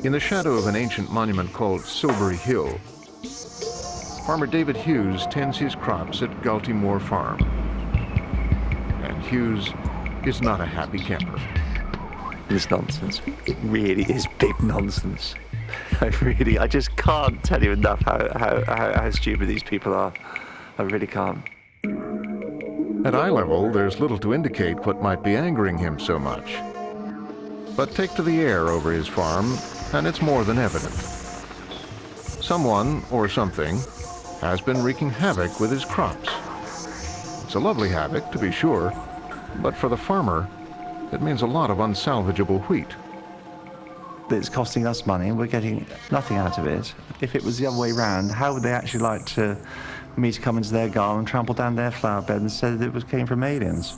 In the shadow of an ancient monument called Silbury Hill, farmer David Hughes tends his crops at Galty Moor Farm. And Hughes is not a happy camper. It's nonsense. It really is big nonsense. I just can't tell you enough how stupid these people are. I really can't. At eye level, there's little to indicate what might be angering him so much. But take to the air over his farm, and it's more than evident. Someone, or something, has been wreaking havoc with his crops. It's a lovely havoc, to be sure, but for the farmer, it means a lot of unsalvageable wheat. It's costing us money and we're getting nothing out of it. If it was the other way around, how would they actually like me to come into their garden and trample down their flower bed and say that it came from aliens?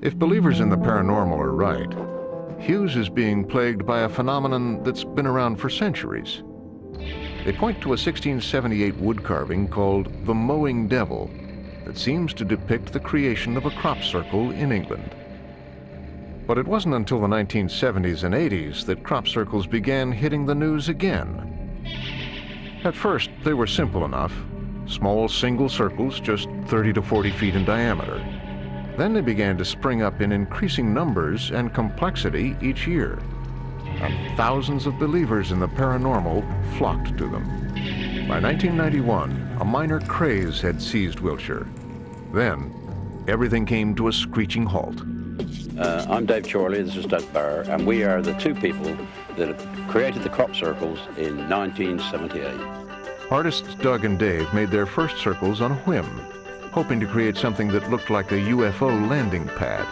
If believers in the paranormal are right, Hughes is being plagued by a phenomenon that's been around for centuries. They point to a 1678 wood carving called the Mowing Devil that seems to depict the creation of a crop circle in England. But it wasn't until the 1970s and 80s that crop circles began hitting the news again. At first, they were simple enough, small single circles just 30 to 40 feet in diameter. Then they began to spring up in increasing numbers and complexity each year, and thousands of believers in the paranormal flocked to them. By 1991, a minor craze had seized Wiltshire. Then, everything came to a screeching halt. I'm Dave Chorley, this is Doug Barr, and we are the two people that created the crop circles in 1978. Artists Doug and Dave made their first circles on a whim, hoping to create something that looked like a UFO landing pad.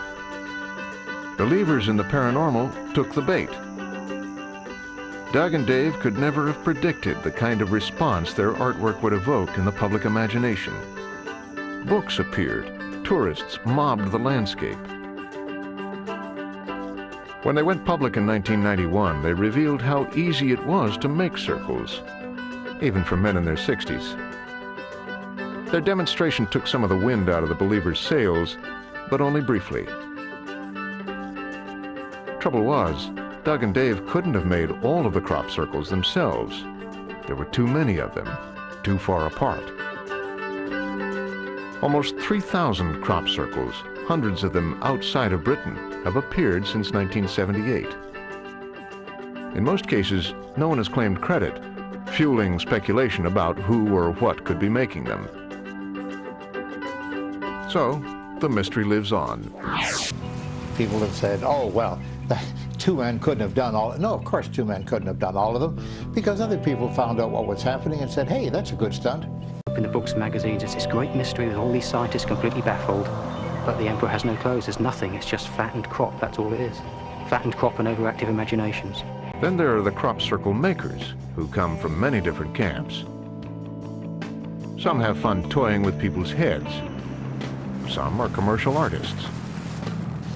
Believers in the paranormal took the bait. Doug and Dave could never have predicted the kind of response their artwork would evoke in the public imagination. Books appeared, tourists mobbed the landscape. When they went public in 1991, they revealed how easy it was to make circles, even for men in their 60s. Their demonstration took some of the wind out of the believers' sails, but only briefly. Trouble was, Doug and Dave couldn't have made all of the crop circles themselves. There were too many of them, too far apart. Almost 3,000 crop circles, hundreds of them outside of Britain, have appeared since 1978. In most cases, no one has claimed credit, fueling speculation about who or what could be making them. So, the mystery lives on. People have said, oh, well, two men couldn't have done all. No, of course two men couldn't have done all of them, because other people found out what was happening and said, hey, that's a good stunt. In the books and magazines, it's this great mystery with all these scientists completely baffled. But the emperor has no clothes, there's nothing, it's just fattened crop, that's all it is. Fattened crop and overactive imaginations. Then there are the crop circle makers, who come from many different camps. Some have fun toying with people's heads. Some are commercial artists.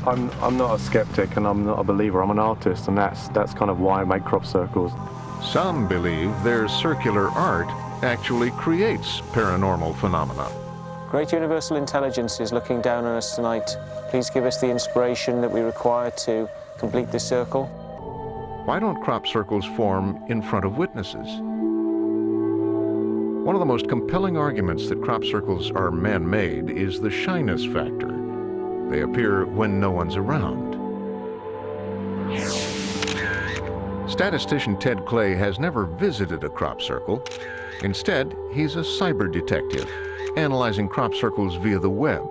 I'm not a skeptic and I'm not a believer, I'm an artist, and that's kind of why I make crop circles. Some believe their circular art actually creates paranormal phenomena. Great universal intelligence is looking down on us tonight. Please give us the inspiration that we require to complete this circle. Why don't crop circles form in front of witnesses? One of the most compelling arguments that crop circles are man-made is the shyness factor. They appear when no one's around. Statistician Ted Clay has never visited a crop circle. Instead, he's a cyber detective, analyzing crop circles via the web.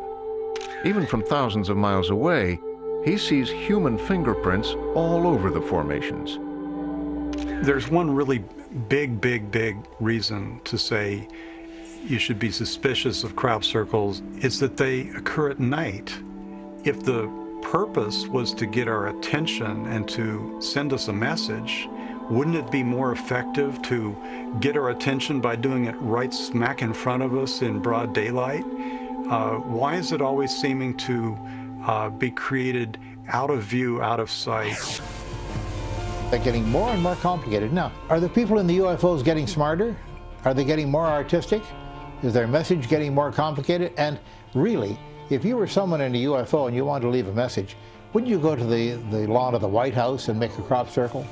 Even from thousands of miles away, he sees human fingerprints all over the formations. There's one really big reason to say you should be suspicious of crop circles is that they occur at night. If the purpose was to get our attention and to send us a message, wouldn't it be more effective to get our attention by doing it right smack in front of us in broad daylight? Why is it always seeming to be created out of view, out of sight? They're getting more and more complicated. Now, are the people in the UFOs getting smarter? Are they getting more artistic? Is their message getting more complicated? And really, if you were someone in a UFO and you wanted to leave a message, wouldn't you go to the lawn of the White House and make a crop circle?